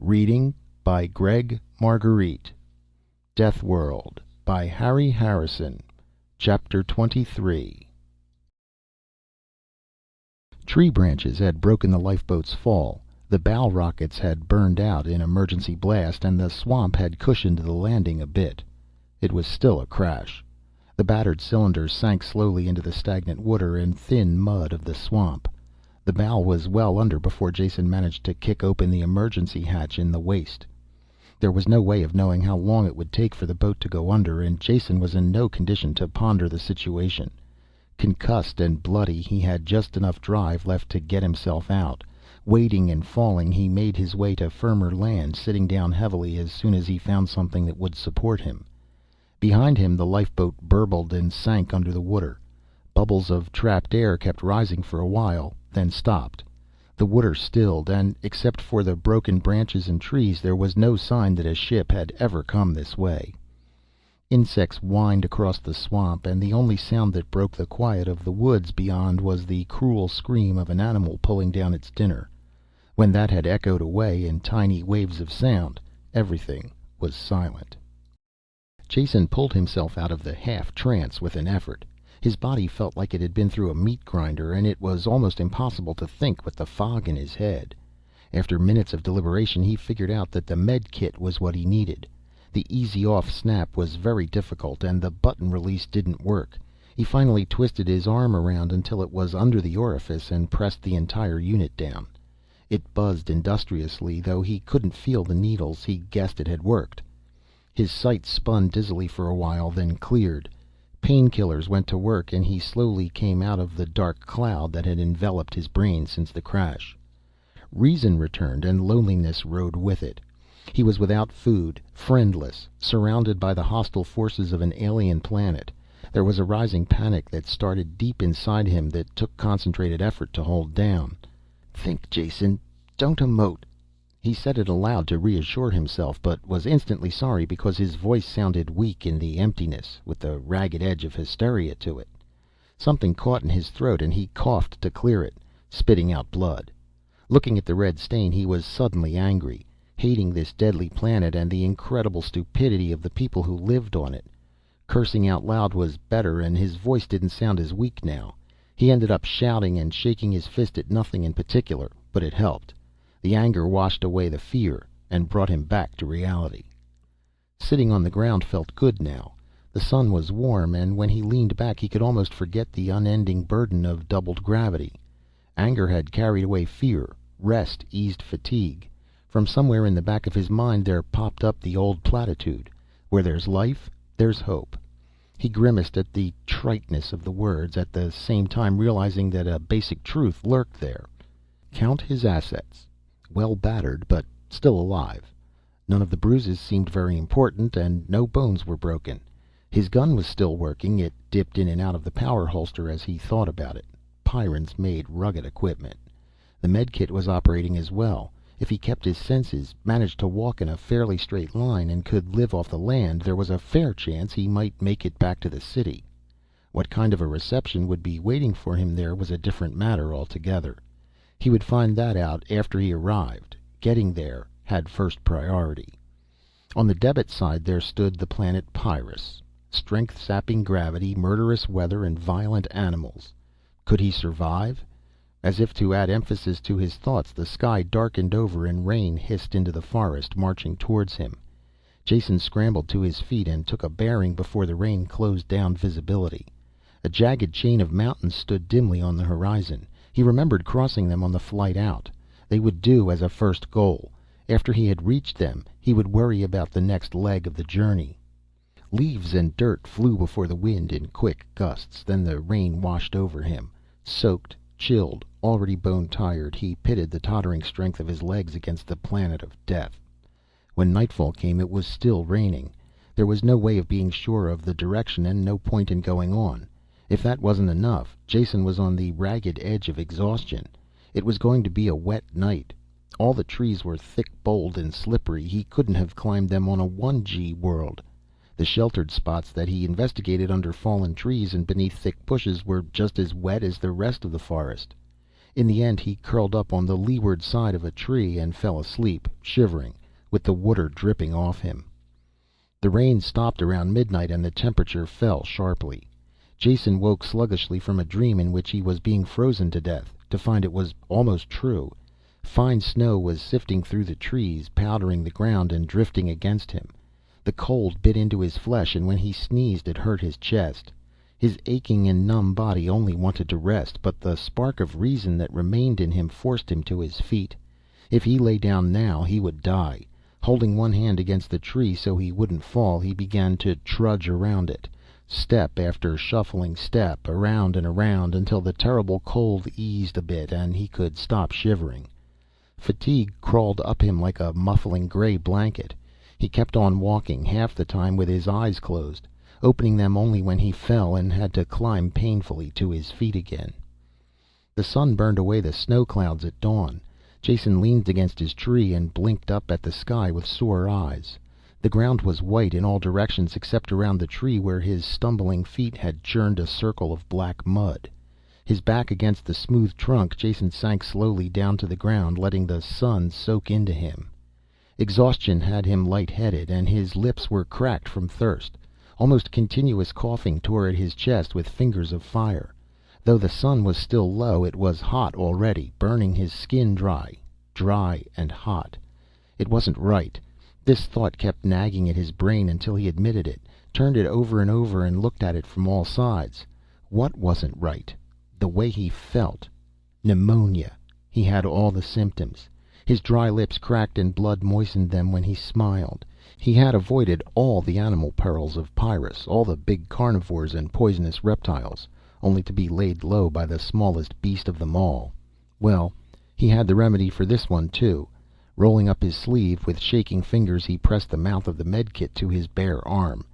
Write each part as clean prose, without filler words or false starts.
Reading by Gregg Margarite. Deathworld by Harry Harrison. Chapter 23. Tree branches had broken the lifeboat's fall, the bow rockets had burned out in emergency blast, and the swamp had cushioned the landing a bit. It was still a crash. The battered cylinders sank slowly into the stagnant water and thin mud of the swamp. The bow was well under before Jason managed to kick open the emergency hatch in the waist. There was no way of knowing how long it would take for the boat to go under, and Jason was in no condition to ponder the situation. Concussed and bloody, he had just enough drive left to get himself out. Wading and falling, he made his way to firmer land, sitting down heavily as soon as he found something that would support him. Behind him the lifeboat burbled and sank under the water. Bubbles of trapped air kept rising for a while, then stopped. The water stilled, and except for the broken branches and trees, there was no sign that a ship had ever come this way. Insects whined across the swamp, and the only sound that broke the quiet of the woods beyond was the cruel scream of an animal pulling down its dinner. When that had echoed away in tiny waves of sound, everything was silent. Jason pulled himself out of the half-trance with an effort. His body felt like it had been through a meat grinder, and it was almost impossible to think with the fog in his head. After minutes of deliberation, he figured out that the med kit was what he needed. The easy-off snap was very difficult, and the button release didn't work. He finally twisted his arm around until it was under the orifice and pressed the entire unit down. It buzzed industriously, though he couldn't feel the needles. He guessed it had worked. His sight spun dizzily for a while, then cleared. Painkillers went to work, and he slowly came out of the dark cloud that had enveloped his brain since the crash. Reason returned, and loneliness rode with it. He was without food, friendless, surrounded by the hostile forces of an alien planet. There was a rising panic that started deep inside him that took concentrated effort to hold down. "Think, Jason. Don't emote." He said it aloud to reassure himself, but was instantly sorry because his voice sounded weak in the emptiness, with the ragged edge of hysteria to it. Something caught in his throat and he coughed to clear it, spitting out blood. Looking at the red stain, he was suddenly angry, hating this deadly planet and the incredible stupidity of the people who lived on it. Cursing out loud was better, and his voice didn't sound as weak now. He ended up shouting and shaking his fist at nothing in particular, but it helped. The anger washed away the fear and brought him back to reality. Sitting on the ground felt good now. The sun was warm, and when he leaned back he could almost forget the unending burden of doubled gravity. Anger had carried away fear. Rest eased fatigue. From somewhere in the back of his mind there popped up the old platitude: where there's life, there's hope. He grimaced at the triteness of the words, at the same time realizing that a basic truth lurked there. Count his assets. Well battered, but still alive. None of the bruises seemed very important, and no bones were broken. His gun was still working. It dipped in and out of the power holster as he thought about it. Pyrrans made rugged equipment. The medkit was operating as well. If he kept his senses, managed to walk in a fairly straight line, and could live off the land, there was a fair chance he might make it back to the city. What kind of a reception would be waiting for him there was a different matter altogether. He would find that out after he arrived. Getting there had first priority. On the debit side there stood the planet Pyrrus. Strength-sapping gravity, murderous weather, and violent animals. Could he survive? As if to add emphasis to his thoughts, the sky darkened over and rain hissed into the forest, marching towards him. Jason scrambled to his feet and took a bearing before the rain closed down visibility. A jagged chain of mountains stood dimly on the horizon. He remembered crossing them on the flight out. They would do as a first goal. After he had reached them, he would worry about the next leg of the journey. Leaves and dirt flew before the wind in quick gusts. Then the rain washed over him. Soaked, chilled, already bone-tired, he pitted the tottering strength of his legs against the planet of death. When nightfall came, it was still raining. There was no way of being sure of the direction, and no point in going on. If that wasn't enough, Jason was on the ragged edge of exhaustion. It was going to be a wet night. All the trees were thick-boled and slippery. He couldn't have climbed them on a 1G world. The sheltered spots that he investigated under fallen trees and beneath thick bushes were just as wet as the rest of the forest. In the end he curled up on the leeward side of a tree and fell asleep, shivering, with the water dripping off him. The rain stopped around midnight and the temperature fell sharply. Jason woke sluggishly from a dream in which he was being frozen to death, to find it was almost true. Fine snow was sifting through the trees, powdering the ground and drifting against him. The cold bit into his flesh, and when he sneezed it hurt his chest. His aching and numb body only wanted to rest, but the spark of reason that remained in him forced him to his feet. If he lay down now he would die. Holding one hand against the tree so he wouldn't fall, he began to trudge around it, step after shuffling step, around and around, until the terrible cold eased a bit and he could stop shivering. Fatigue crawled up him like a muffling gray blanket. He kept on walking, half the time with his eyes closed, opening them only when he fell and had to climb painfully to his feet again. The sun burned away the snow clouds at dawn. Jason leaned against his tree and blinked up at the sky with sore eyes. The ground was white in all directions except around the tree where his stumbling feet had churned a circle of black mud. His back against the smooth trunk, Jason sank slowly down to the ground, letting the sun soak into him. Exhaustion had him lightheaded, and his lips were cracked from thirst. Almost continuous coughing tore at his chest with fingers of fire. Though the sun was still low, it was hot already, burning his skin dry and hot. It wasn't right. This thought kept nagging at his brain until he admitted it, turned it over and over, and looked at it from all sides. What wasn't right? The way he felt. Pneumonia. He had all the symptoms. His dry lips cracked and blood moistened them when he smiled. He had avoided all the animal perils of Pyrrus, all the big carnivores and poisonous reptiles, only to be laid low by the smallest beast of them all. Well, he had the remedy for this one too. Rolling up his sleeve, with shaking fingers he pressed the mouth of the medkit to his bare arm.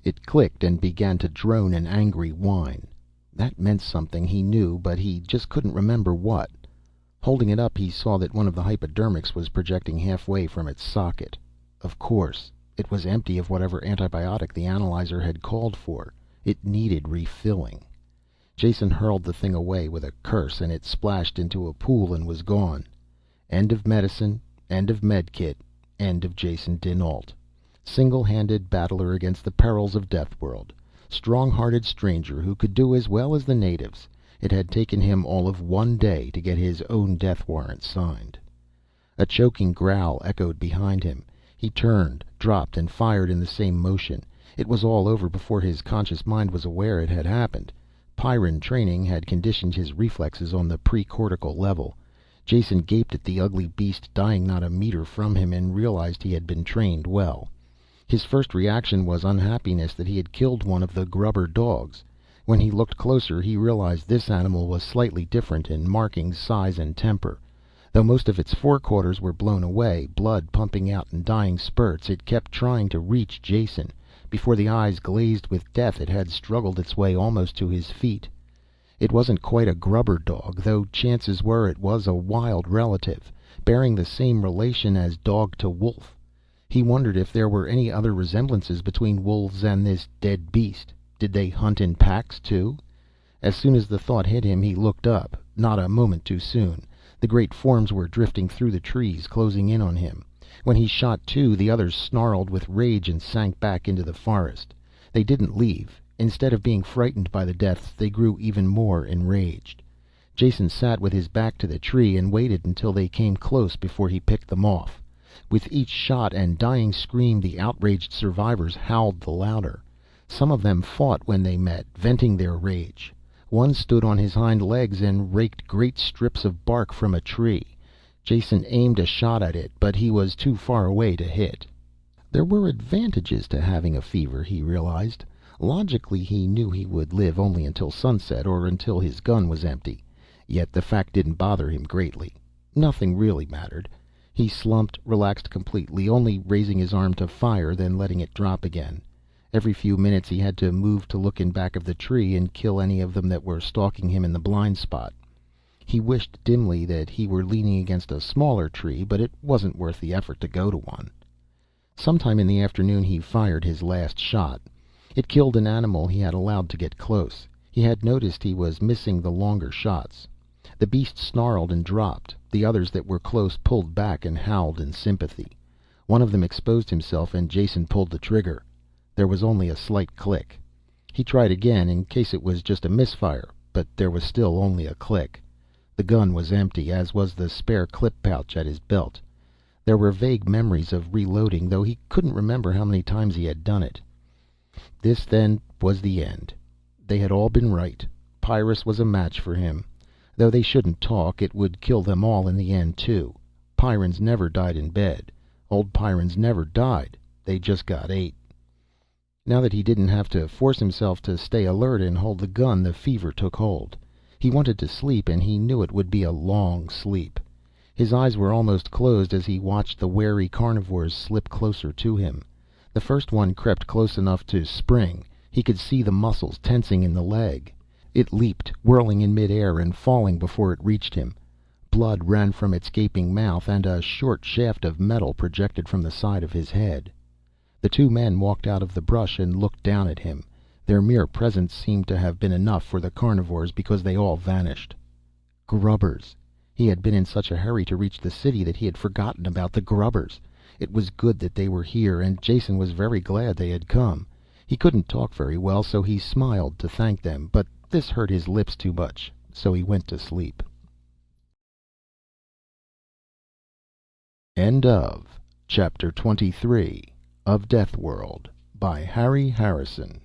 It clicked and began to drone an angry whine. That meant something, he knew, but he just couldn't remember what. Holding it up, he saw that one of the hypodermics was projecting halfway from its socket. Of course, it was empty of whatever antibiotic the analyzer had called for. It needed refilling. Jason hurled the thing away with a curse, and it splashed into a pool and was gone. End of medicine, end of medkit, end of Jason dinAlt. Single-handed battler against the perils of Deathworld. Strong-hearted stranger who could do as well as the natives. It had taken him all of one day to get his own death warrant signed. A choking growl echoed behind him. He turned, dropped, and fired in the same motion. It was all over before his conscious mind was aware it had happened. Pyrran training had conditioned his reflexes on the pre-cortical level. Jason gaped at the ugly beast dying not a meter from him and realized he had been trained well. His first reaction was unhappiness that he had killed one of the grubber dogs. When he looked closer he realized this animal was slightly different in markings, size, and temper. Though most of its forequarters were blown away, blood pumping out in dying spurts, it kept trying to reach Jason. Before the eyes glazed with death it had struggled its way almost to his feet. It wasn't quite a grubber dog, though chances were it was a wild relative, bearing the same relation as dog to wolf. He wondered if there were any other resemblances between wolves and this dead beast. Did they hunt in packs too? As soon as the thought hit him he looked up, not a moment too soon. The great forms were drifting through the trees, closing in on him. When he shot two, the others snarled with rage and sank back into the forest. They didn't leave. Instead of being frightened by the deaths, they grew even more enraged. Jason sat with his back to the tree and waited until they came close before he picked them off. With each shot and dying scream, the outraged survivors howled the louder. Some of them fought when they met, venting their rage. One stood on his hind legs and raked great strips of bark from a tree. Jason aimed a shot at it, but he was too far away to hit. There were advantages to having a fever, he realized. Logically, he knew he would live only until sunset, or until his gun was empty. Yet the fact didn't bother him greatly. Nothing really mattered. He slumped, relaxed completely, only raising his arm to fire, then letting it drop again. Every few minutes he had to move to look in back of the tree and kill any of them that were stalking him in the blind spot. He wished dimly that he were leaning against a smaller tree, but it wasn't worth the effort to go to one. Sometime in the afternoon he fired his last shot. It killed an animal he had allowed to get close. He had noticed he was missing the longer shots. The beast snarled and dropped. The others that were close pulled back and howled in sympathy. One of them exposed himself and Jason pulled the trigger. There was only a slight click. He tried again, in case it was just a misfire, but there was still only a click. The gun was empty, as was the spare clip pouch at his belt. There were vague memories of reloading, though he couldn't remember how many times he had done it. This, then, was the end. They had all been right. Pyrrus was a match for him. Though they shouldn't talk, it would kill them all in the end, too. Pyrrans never died in bed. Old Pyrrans never died. They just got ate. Now that he didn't have to force himself to stay alert and hold the gun, the fever took hold. He wanted to sleep, and he knew it would be a long sleep. His eyes were almost closed as he watched the wary carnivores slip closer to him. The first one crept close enough to spring. He could see the muscles tensing in the leg. It leaped, whirling in midair and falling before it reached him. Blood ran from its gaping mouth, and a short shaft of metal projected from the side of his head. The two men walked out of the brush and looked down at him. Their mere presence seemed to have been enough for the carnivores, because they all vanished. Grubbers. He had been in such a hurry to reach the city that he had forgotten about the grubbers. It was good that they were here, and Jason was very glad they had come. He couldn't talk very well, so he smiled to thank them, but this hurt his lips too much, so he went to sleep. End of Chapter 23 of Deathworld by Harry Harrison.